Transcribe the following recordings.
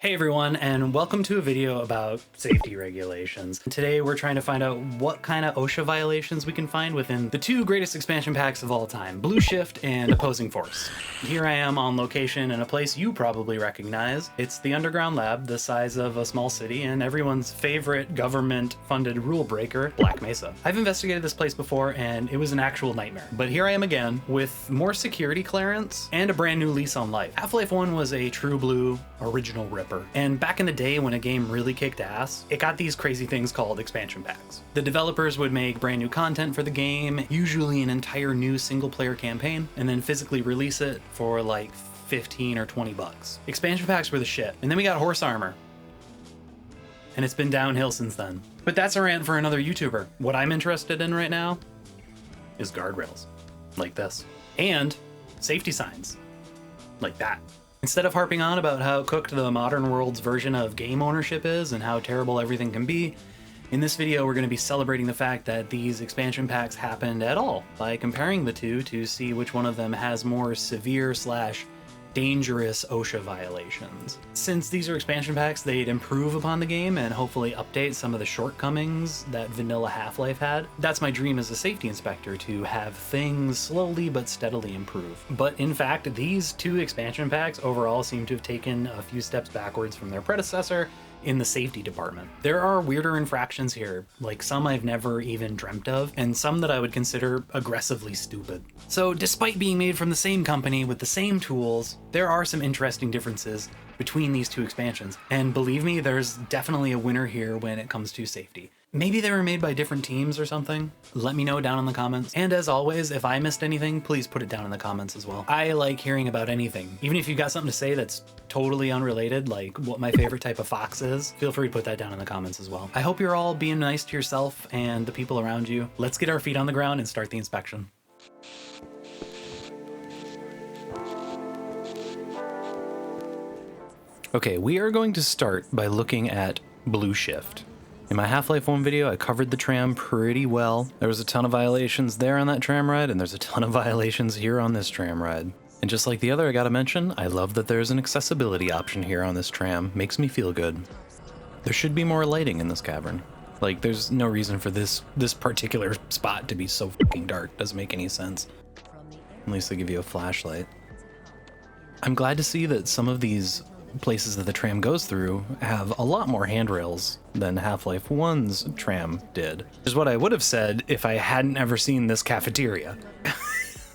Hey everyone, and welcome to a video about safety regulations. Today we're trying to find out what kind of OSHA violations we can find within the two greatest expansion packs of all time, Blue Shift and Opposing Force. Here I am on location in a place you probably recognize. It's the underground lab, the size of a small city, and everyone's favorite government-funded rule breaker, Black Mesa. I've investigated this place before and it was an actual nightmare, but here I am again with more security clearance and a brand new lease on life. Half-Life 1 was a true blue original rip. And back in the day when a game really kicked ass, it got these crazy things called expansion packs. The developers would make brand new content for the game, usually an entire new single player campaign, and then physically release it for like 15 or 20 bucks. Expansion packs were the shit. And then we got horse armor. And it's been downhill since then. But that's a rant for another YouTuber. What I'm interested in right now is guardrails. Like this. And safety signs. Like that. Instead of harping on about how cooked the modern world's version of game ownership is and how terrible everything can be, in this video we're going to be celebrating the fact that these expansion packs happened at all by comparing the two to see which one of them has more severe / dangerous OSHA violations. Since these are expansion packs, they'd improve upon the game and hopefully update some of the shortcomings that vanilla Half-Life had. That's my dream as a safety inspector, to have things slowly but steadily improve. But in fact, these two expansion packs overall seem to have taken a few steps backwards from their predecessor in the safety department. There are weirder infractions here, like some I've never even dreamt of, and some that I would consider aggressively stupid. So despite being made from the same company with the same tools, there are some interesting differences between these two expansions. And believe me, there's definitely a winner here when it comes to safety. Maybe they were made by different teams or something. Let me know down in the comments. And as always, if I missed anything, please put it down in the comments as well. I like hearing about anything. Even if you've got something to say that's totally unrelated, like what my favorite type of fox is, feel free to put that down in the comments as well. I hope you're all being nice to yourself and the people around you. Let's get our feet on the ground and start the inspection. Okay, we are going to start by looking at Blue Shift. In my Half-Life 1 video, I covered the tram pretty well. There was a ton of violations there on that tram ride, and there's a ton of violations here on this tram ride. And just like the other, I gotta mention, I love that there's an accessibility option here on this tram. Makes me feel good. There should be more lighting in this cavern. Like, there's no reason for this particular spot to be so fucking dark. Doesn't make any sense. At least they give you a flashlight. I'm glad to see that some of these places that the tram goes through have a lot more handrails than Half-Life 1's tram did. Which is what I would have said if I hadn't ever seen this cafeteria.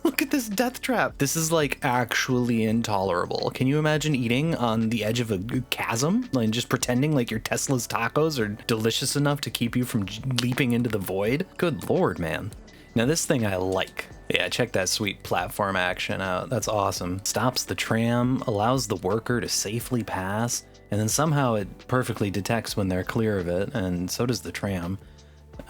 Look at this death trap. This is like actually intolerable. Can you imagine eating on the edge of a chasm? Like just pretending like your Tesla's tacos are delicious enough to keep you from leaping into the void? Good lord, man. Now this thing I like. Yeah, check that sweet platform action out. That's awesome. Stops the tram, allows the worker to safely pass, and then somehow it perfectly detects when they're clear of it, and so does the tram.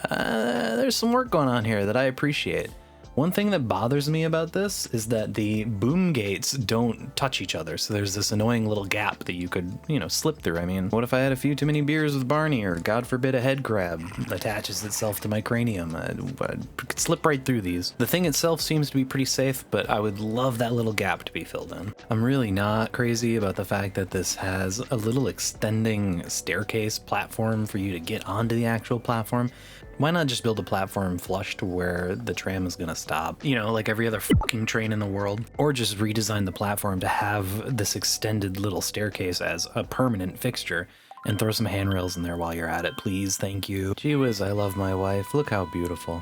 There's some work going on here that I appreciate. One thing that bothers me about this is that the boom gates don't touch each other, so there's this annoying little gap that you could, slip through. I mean, what if I had a few too many beers with Barney, or God forbid a head crab attaches itself to my cranium? I could slip right through these. The thing itself seems to be pretty safe, but I would love that little gap to be filled in. I'm really not crazy about the fact that this has a little extending staircase platform for you to get onto the actual platform. Why not just build a platform flush to where the tram is gonna stop? Like every other fucking train in the world. Or just redesign the platform to have this extended little staircase as a permanent fixture and throw some handrails in there while you're at it, please. Thank you. Gee whiz, I love my wife. Look how beautiful.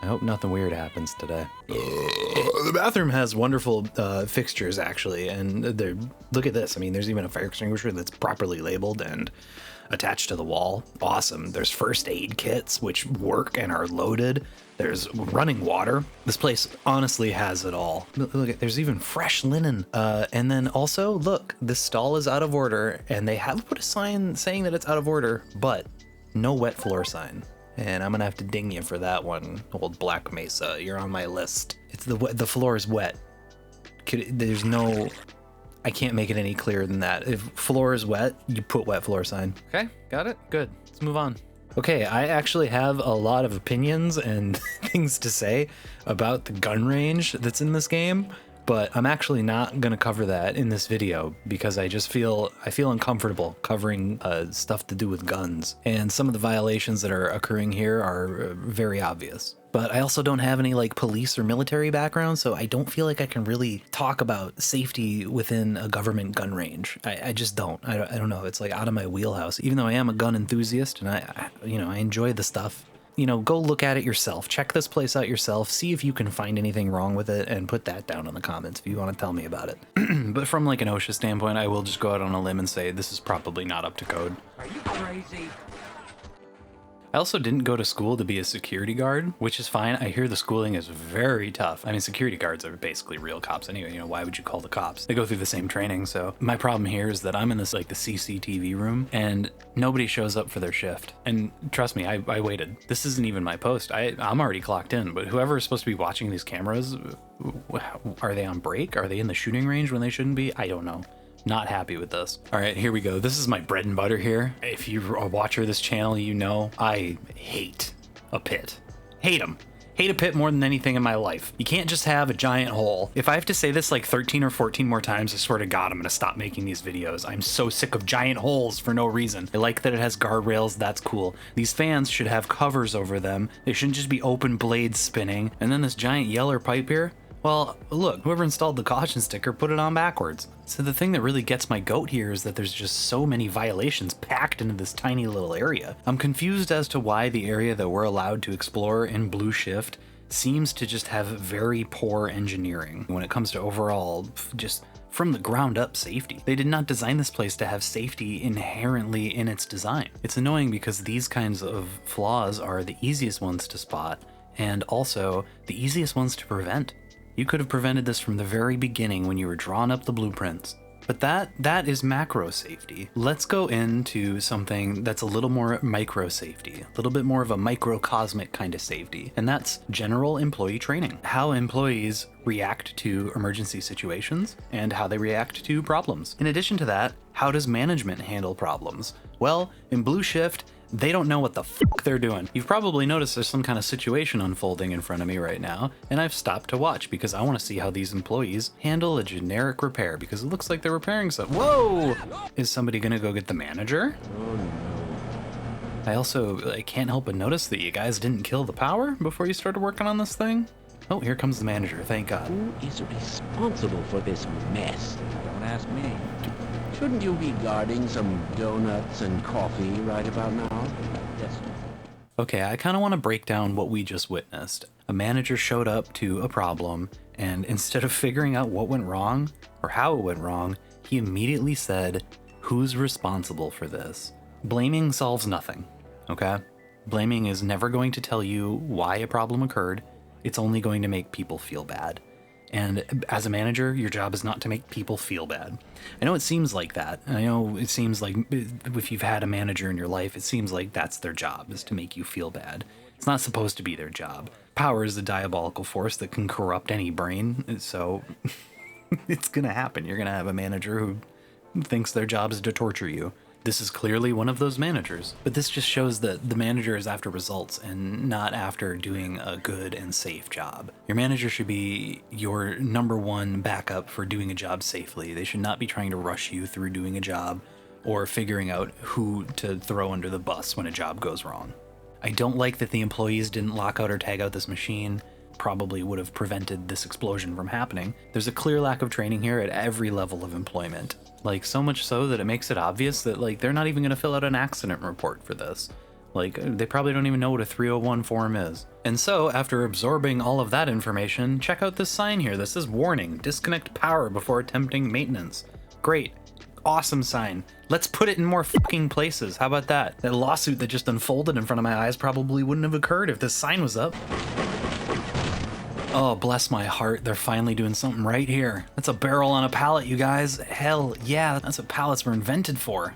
I hope nothing weird happens today. The bathroom has wonderful fixtures, actually, and look at this. I mean, there's even a fire extinguisher that's properly labeled and attached to the wall. Awesome. There's first aid kits, which work and are loaded. There's running water. This place honestly has it all. Look, there's even fresh linen. And then also, look, this stall is out of order, and they have put a sign saying that it's out of order, but no wet floor sign. And I'm gonna have to ding you for that one, old Black Mesa. You're on my list. It's the floor is wet. There's no... I can't make it any clearer than that. If floor is wet, you put wet floor sign. Okay, got it? Good. Let's move on. Okay, I actually have a lot of opinions and things to say about the gun range that's in this game, But I'm actually not going to cover that in this video because I feel uncomfortable covering stuff to do with guns. And some of the violations that are occurring here are very obvious. But I also don't have any like police or military background, so I don't feel like I can really talk about safety within a government gun range. I just don't. I don't know. It's like out of my wheelhouse, even though I am a gun enthusiast and I enjoy the stuff. Go look at it yourself. Check this place out yourself. See if you can find anything wrong with it and put that down in the comments if you want to tell me about it. But from like an OSHA standpoint, I will just go out on a limb and say this is probably not up to code. Are you crazy? I also didn't go to school to be a security guard, which is fine. I hear the schooling is very tough. I mean, security guards are basically real cops anyway. Why would you call the cops? They go through the same training. So my problem here is that I'm in this like the CCTV room and nobody shows up for their shift. And trust me, I waited. This isn't even my post. I'm already clocked in, but whoever is supposed to be watching these cameras, are they on break? Are they in the shooting range when they shouldn't be? I don't know. Not happy with this. All right, here we go. This is my bread and butter here. If you're a watcher of this channel, I hate a pit. Hate them. Hate a pit more than anything in my life. You can't just have a giant hole. If I have to say this like 13 or 14 more times, I swear to God, I'm gonna stop making these videos. I'm so sick of giant holes for no reason. I like that it has guardrails, that's cool. These fans should have covers over them. They shouldn't just be open blades spinning. And then this giant yeller pipe here. Well, look, whoever installed the caution sticker put it on backwards. So the thing that really gets my goat here is that there's just so many violations packed into this tiny little area. I'm confused as to why the area that we're allowed to explore in Blue Shift seems to just have very poor engineering when it comes to overall, just from the ground up safety. They did not design this place to have safety inherently in its design. It's annoying because these kinds of flaws are the easiest ones to spot and also the easiest ones to prevent. You could have prevented this from the very beginning when you were drawing up the blueprints. But that is macro safety. Let's go into something that's a little more micro safety, a little bit more of a microcosmic kind of safety, and that's general employee training. How employees react to emergency situations and how they react to problems. In addition to that, how does management handle problems? Well, in Blue Shift, they don't know what the fuck they're doing. You've probably noticed there's some kind of situation unfolding in front of me right now, and I've stopped to watch because I want to see how these employees handle a generic repair because it looks like they're repairing something. Whoa! Is somebody gonna go get the manager? Oh no. I can't help but notice that you guys didn't kill the power before you started working on this thing. Oh, here comes the manager, thank God. Who is responsible for this mess? Don't ask me. Shouldn't you be guarding some donuts and coffee right about now? Yes. Okay, I kind of want to break down what we just witnessed. A manager showed up to a problem, and instead of figuring out what went wrong or how it went wrong, he immediately said, "Who's responsible for this?" Blaming solves nothing, okay? Blaming is never going to tell you why a problem occurred. It's only going to make people feel bad. And as a manager, your job is not to make people feel bad. I know it seems like that. I know it seems like if you've had a manager in your life, it seems like that's their job, is to make you feel bad. It's not supposed to be their job. Power is a diabolical force that can corrupt any brain, so it's gonna happen. You're gonna have a manager who thinks their job is to torture you. This is clearly one of those managers, but this just shows that the manager is after results and not after doing a good and safe job. Your manager should be your number one backup for doing a job safely. They should not be trying to rush you through doing a job or figuring out who to throw under the bus when a job goes wrong. I don't like that the employees didn't lock out or tag out this machine. Probably would have prevented this explosion from happening. There's a clear lack of training here at every level of employment. Like, so much so that it makes it obvious that, like, they're not even gonna fill out an accident report for this. Like, they probably don't even know what a 301 form is. And so, after absorbing all of that information, check out this sign here that says, "Warning, disconnect power before attempting maintenance." Great. Awesome sign. Let's put it in more fucking places. How about that? That lawsuit that just unfolded in front of my eyes probably wouldn't have occurred if this sign was up. Oh, bless my heart, they're finally doing something right here. That's a barrel on a pallet, you guys. Hell yeah, that's what pallets were invented for.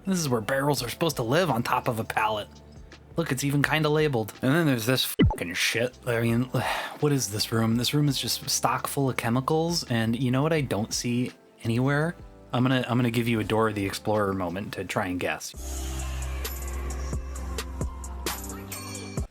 This is where barrels are supposed to live, on top of a pallet. Look, it's even kind of labeled. And then there's this fucking shit. I mean, what is this room? This room is just stock full of chemicals, and you know what I don't see anywhere? I'm gonna give you a Dora the Explorer moment to try and guess.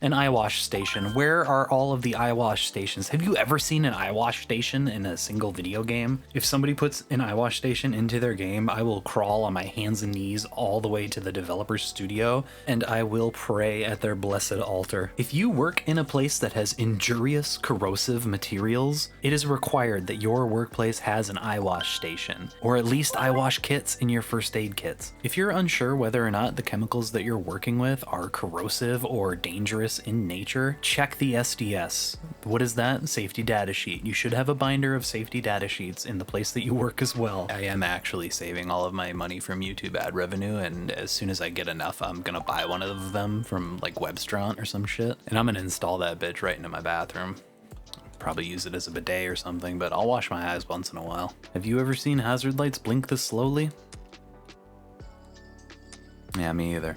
An eye wash station. Where are all of the eye wash stations? Have you ever seen an eye wash station in a single video game? If somebody puts an eye wash station into their game, I will crawl on my hands and knees all the way to the developer's studio, and I will pray at their blessed altar. If you work in a place that has injurious, corrosive materials, it is required that your workplace has an eye wash station, or at least eye wash kits in your first aid kits. If you're unsure whether or not the chemicals that you're working with are corrosive or dangerous in nature, check the SDS. What is that? Safety data sheet. You should have a binder of safety data sheets in the place that you work as well. I am actually saving all of my money from YouTube ad revenue, and as soon as I get enough, I'm gonna buy one of them from like Webstront or some shit, and I'm gonna install that bitch right into my bathroom. Probably use it as a bidet or something, but I'll wash my eyes once in a while. Have you ever seen hazard lights blink this slowly? Yeah, me either.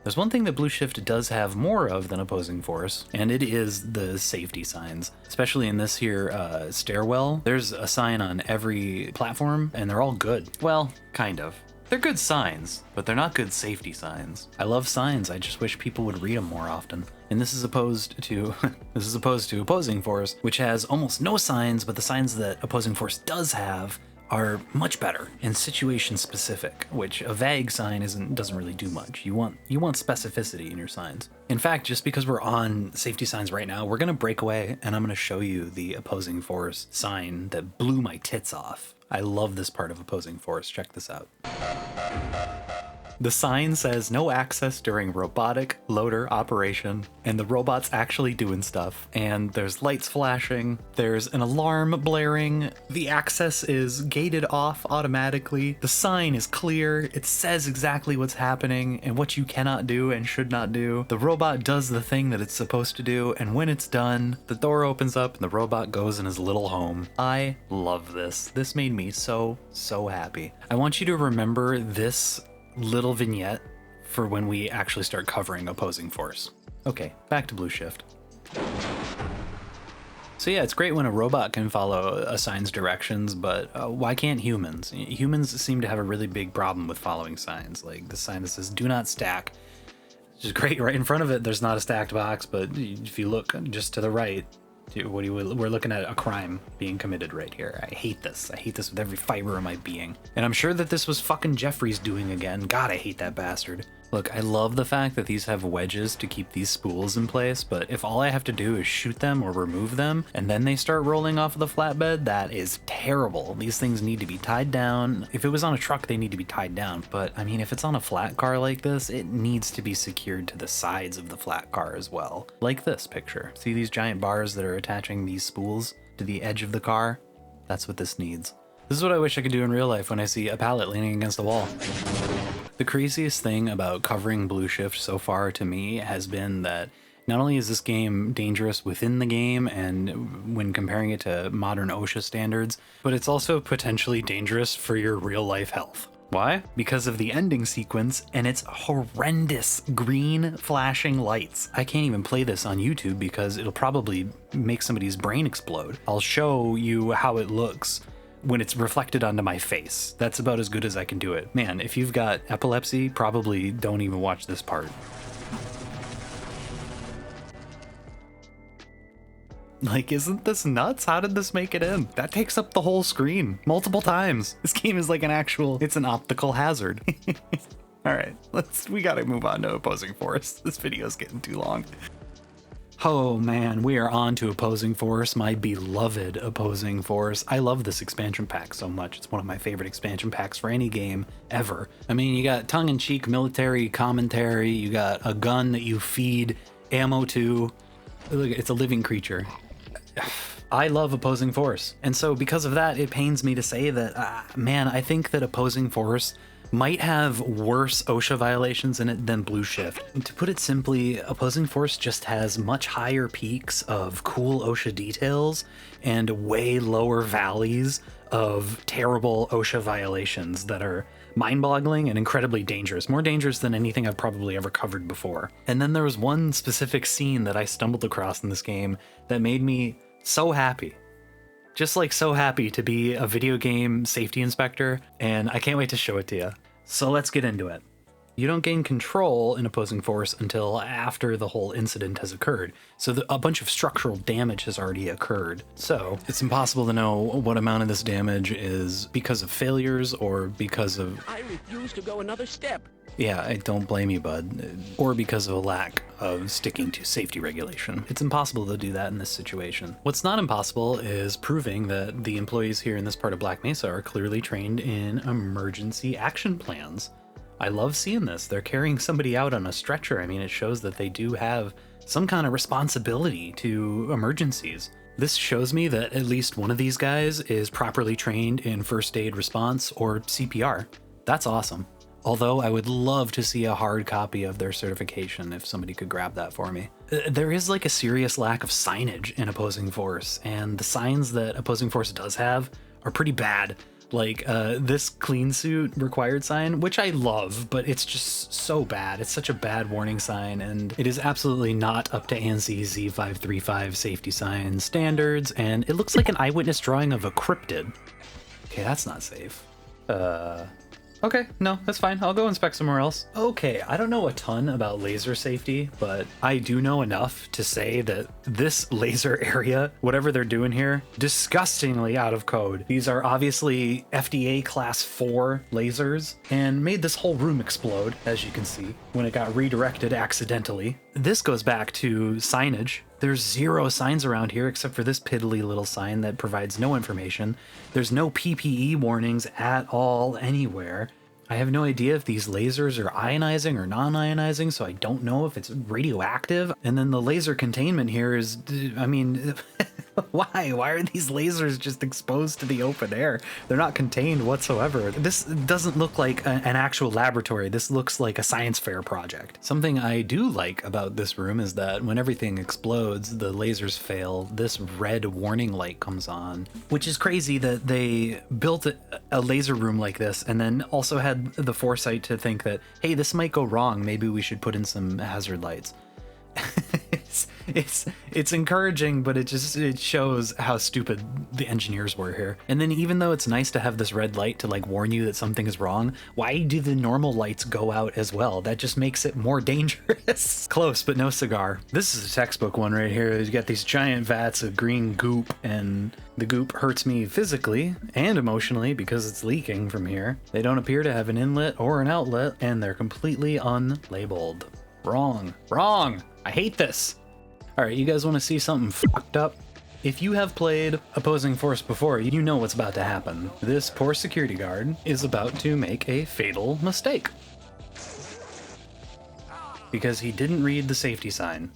There's one thing that Blue Shift does have more of than Opposing Force, and it is the safety signs. Especially in this here stairwell, there's a sign on every platform, and they're all good. Well, kind of. They're good signs, but they're not good safety signs. I love signs, I just wish people would read them more often. And this is opposed to Opposing Force, which has almost no signs, but the signs that Opposing Force does have are much better and situation specific, which a vague sign doesn't really do much. You want specificity in your signs. In fact, just because we're on safety signs right now, we're gonna break away and I'm gonna show you the Opposing Force sign that blew my tits off. I love this part of Opposing Force. Check this out. The sign says no access during robotic loader operation, and the robot's actually doing stuff, and there's lights flashing, there's an alarm blaring, the access is gated off automatically, the sign is clear, it says exactly what's happening and what you cannot do and should not do. The robot does the thing that it's supposed to do, and when it's done, the door opens up and the robot goes in his little home. I love this. This made me so happy. I want you to remember this little vignette for when we actually start covering Opposing Force. Okay, back to Blue Shift. So yeah, it's great when a robot can follow a sign's directions, but why can't humans? Humans seem to have a really big problem with following signs. Like the sign that says do not stack, which is great. Right in front of it, there's not a stacked box, but if you look just to the right, we're looking at a crime being committed right here. I hate this. I hate this with every fiber of my being. And I'm sure that this was fucking Jeffrey's doing again. God, I hate that bastard. Look, I love the fact that these have wedges to keep these spools in place, but if all I have to do is shoot them or remove them, and then they start rolling off of the flatbed, that is terrible. These things need to be tied down. If it was on a truck, they need to be tied down. But I mean, if it's on a flat car like this, it needs to be secured to the sides of the flat car as well. Like this picture. See these giant bars that are attaching these spools to the edge of the car? That's what this needs. This is what I wish I could do in real life when I see a pallet leaning against a wall. The craziest thing about covering Blue Shift so far to me has been that not only is this game dangerous within the game and when comparing it to modern OSHA standards, but it's also potentially dangerous for your real life health. Why? Because of the ending sequence and its horrendous green flashing lights. I can't even play this on YouTube because it'll probably make somebody's brain explode. I'll show you how it looks when it's reflected onto my face. That's about as good as I can do it. Man, if you've got epilepsy, probably don't even watch this part. Like, isn't this nuts? How did this make it in? That takes up the whole screen multiple times. This game is like it's an optical hazard. All right, we gotta move on to Opposing Force. This video's getting too long. Oh man, we are on to Opposing Force, my beloved Opposing Force. I love this expansion pack so much. It's one of my favorite expansion packs for any game ever. I mean, you got tongue-in-cheek military commentary, you got a gun that you feed ammo to. Look, it's a living creature. I love Opposing Force. And so because of that, it pains me to say that, man, I think that Opposing Force might have worse OSHA violations in it than Blue Shift. To put it simply, Opposing Force just has much higher peaks of cool OSHA details and way lower valleys of terrible OSHA violations that are mind-boggling and incredibly dangerous. More dangerous than anything I've probably ever covered before. And then there was one specific scene that I stumbled across in this game that made me so happy. Just like so happy to be a video game safety inspector, and I can't wait to show it to you. So let's get into it. You don't gain control in opposing force until after the whole incident has occurred. So a bunch of structural damage has already occurred. So it's impossible to know what amount of this damage is because of failures or because of... I refuse to go another step. Yeah, I don't blame you, bud. Or because of a lack of sticking to safety regulation. It's impossible to do that in this situation. What's not impossible is proving that the employees here in this part of Black Mesa are clearly trained in emergency action plans. I love seeing this. They're carrying somebody out on a stretcher. I mean, it shows that they do have some kind of responsibility to emergencies. This shows me that at least one of these guys is properly trained in first aid response or CPR. That's awesome. Although I would love to see a hard copy of their certification if somebody could grab that for me. There is like a serious lack of signage in Opposing Force, and the signs that Opposing Force does have are pretty bad. Like this clean suit required sign, which I love, but it's just so bad. It's such a bad warning sign, and it is absolutely not up to ANSI Z535 safety sign standards, and it looks like an eyewitness drawing of a cryptid. Okay, that's not safe. Okay, no, that's fine. I'll go inspect somewhere else. Okay, I don't know a ton about laser safety, but I do know enough to say that this laser area, whatever they're doing here, disgustingly out of code. These are obviously FDA class 4 lasers and made this whole room explode, as you can see, when it got redirected accidentally. This goes back to signage. There's 0 signs around here except for this piddly little sign that provides no information. There's no PPE warnings at all anywhere. I have no idea if these lasers are ionizing or non-ionizing, so I don't know if it's radioactive. And then the laser containment here is, I mean, why? Why are these lasers just exposed to the open air? They're not contained whatsoever. This doesn't look like an actual laboratory. This looks like a science fair project. Something I do like about this room is that when everything explodes, the lasers fail, this red warning light comes on, which is crazy that they built a laser room like this and then also had the foresight to think that, hey, this might go wrong. Maybe we should put in some hazard lights. It's encouraging, but it shows how stupid the engineers were here. And then even though it's nice to have this red light to like warn you that something is wrong, why do the normal lights go out as well? That just makes it more dangerous. Close, but no cigar. This is a textbook one right here. You got these giant vats of green goop, and the goop hurts me physically and emotionally because it's leaking from here. They don't appear to have an inlet or an outlet, and they're completely unlabeled. Wrong. Wrong! I hate this! Alright, you guys want to see something fucked up? If you have played Opposing Force before, you know what's about to happen. This poor security guard is about to make a fatal mistake. Because he didn't read the safety sign.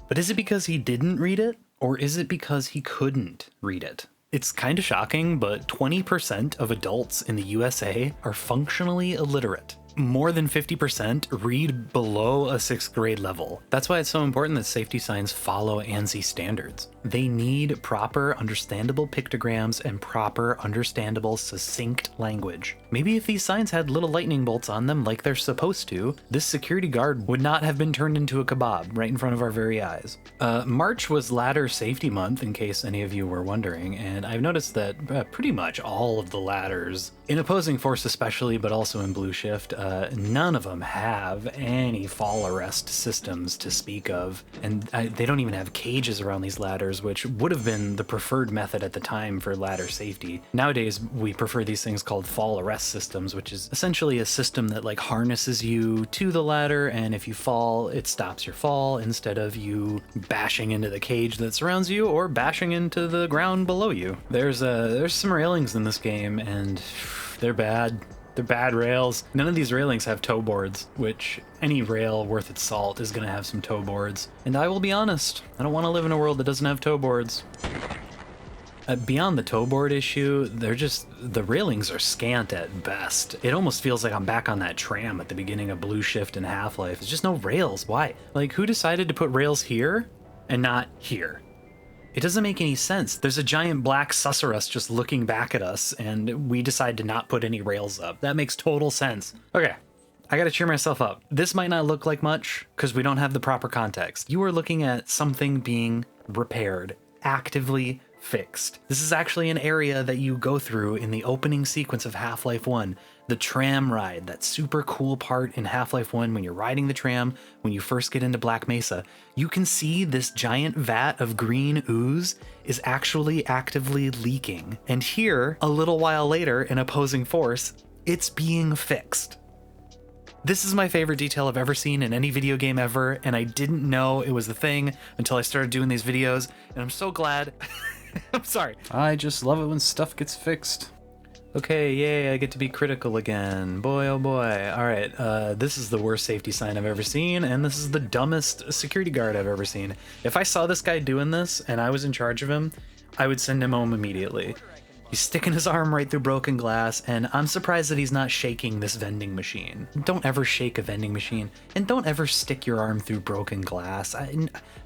But is it because he didn't read it? Or is it because he couldn't read it? It's kind of shocking, but 20% of adults in the USA are functionally illiterate. More than 50% read below a 6th grade level. That's why it's so important that safety signs follow ANSI standards. They need proper, understandable pictograms and proper, understandable, succinct language. Maybe if these signs had little lightning bolts on them like they're supposed to, this security guard would not have been turned into a kebab right in front of our very eyes. March was Ladder Safety Month, in case any of you were wondering, and I've noticed that pretty much all of the ladders, in Opposing Force especially, but also in Blue Shift, none of them have any fall arrest systems to speak of, and they don't even have cages around these ladders, which would have been the preferred method at the time for ladder safety. Nowadays, we prefer these things called fall arrest systems, which is essentially a system that like harnesses you to the ladder, and if you fall, it stops your fall instead of you bashing into the cage that surrounds you or bashing into the ground below you. There's some railings in this game, and they're bad. They're bad rails. None of these railings have toe boards, which any rail worth its salt is going to have some toe boards. And I will be honest, I don't want to live in a world that doesn't have toe boards. Beyond the toe board issue, the railings are scant at best. It almost feels like I'm back on that tram at the beginning of Blue Shift and Half-Life. There's just no rails. Why? Like, who decided to put rails here and not here? It doesn't make any sense. There's a giant black susurrus just looking back at us, and we decide to not put any rails up. That makes total sense. Okay, I gotta cheer myself up. This might not look like much, because we don't have the proper context. You are looking at something being repaired, actively fixed. This is actually an area that you go through in the opening sequence of Half-Life 1. The tram ride, that super cool part in Half-Life 1 when you're riding the tram, when you first get into Black Mesa, you can see this giant vat of green ooze is actually actively leaking. And here, a little while later in Opposing Force, it's being fixed. This is my favorite detail I've ever seen in any video game ever, and I didn't know it was a thing until I started doing these videos, and I'm so glad. I'm sorry. I just love it when stuff gets fixed. Okay, yay, I get to be critical again. Boy, oh boy. All right, this is the worst safety sign I've ever seen, and this is the dumbest security guard I've ever seen. If I saw this guy doing this and I was in charge of him, I would send him home immediately. He's sticking his arm right through broken glass, and I'm surprised that he's not shaking this vending machine. Don't ever shake a vending machine, and don't ever stick your arm through broken glass. I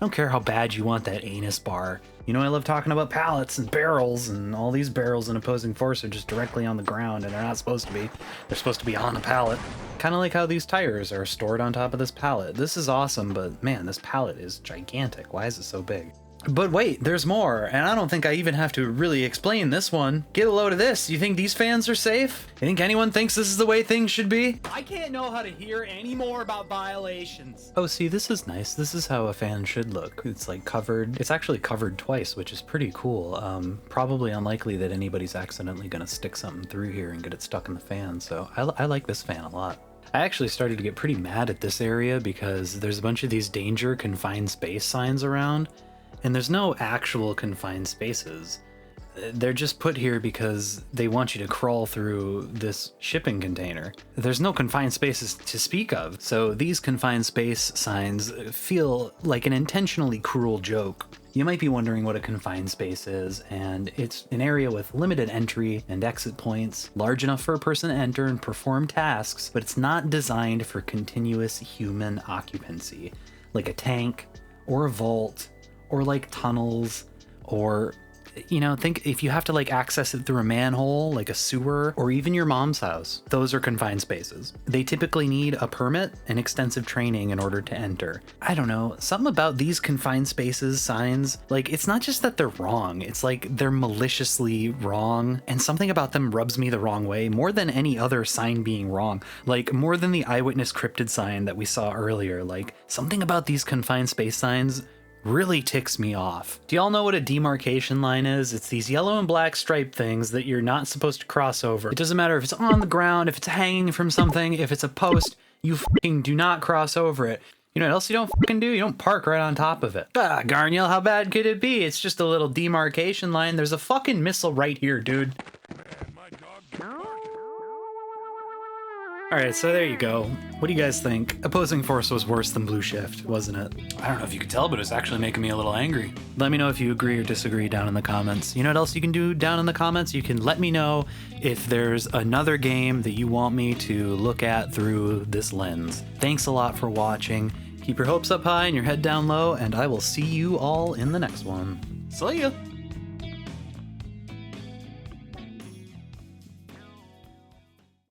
don't care how bad you want that anus bar. You know, I love talking about pallets and barrels, and all these barrels in Opposing Force are just directly on the ground, and they're not supposed to be. They're supposed to be on a pallet. Kind of like how these tires are stored on top of this pallet. This is awesome, but man, this pallet is gigantic. Why is it so big? But wait, there's more, and I don't think I even have to really explain this one. Get a load of this. You think these fans are safe? You think anyone thinks this is the way things should be? I can't know how to hear any more about violations. Oh, see, this is nice. This is how a fan should look. It's like covered. It's actually covered twice, which is pretty cool. Probably unlikely that anybody's accidentally gonna stick something through here and get it stuck in the fan, so I like this fan a lot. I actually started to get pretty mad at this area because there's a bunch of these danger confined space signs around. And there's no actual confined spaces. They're just put here because they want you to crawl through this shipping container. There's no confined spaces to speak of, so these confined space signs feel like an intentionally cruel joke. You might be wondering what a confined space is, and it's an area with limited entry and exit points, large enough for a person to enter and perform tasks, but it's not designed for continuous human occupancy, like a tank or a vault, or like tunnels, or, you know, think if you have to like access it through a manhole, like a sewer, or even your mom's house. Those are confined spaces. They typically need a permit and extensive training in order to enter. I don't know, something about these confined spaces signs, like it's not just that they're wrong, it's like they're maliciously wrong, and something about them rubs me the wrong way more than any other sign being wrong. Like more than the eyewitness cryptid sign that we saw earlier. Like something about these confined space signs really ticks me off. Do y'all know what a demarcation line is? It's these yellow and black stripe things that you're not supposed to cross over. It doesn't matter if it's on the ground, if it's hanging from something, if it's a post, you fucking do not cross over it. You know what else you don't fucking do? You don't park right on top of it. Ah, Garniel, how bad could it be? It's just a little demarcation line. There's a fucking missile right here, dude. Alright, so there you go. What do you guys think? Opposing Force was worse than Blue Shift, wasn't it? I don't know if you could tell, but it's actually making me a little angry. Let me know if you agree or disagree down in the comments. You know what else you can do down in the comments? You can let me know if there's another game that you want me to look at through this lens. Thanks a lot for watching. Keep your hopes up high and your head down low, and I will see you all in the next one. See ya!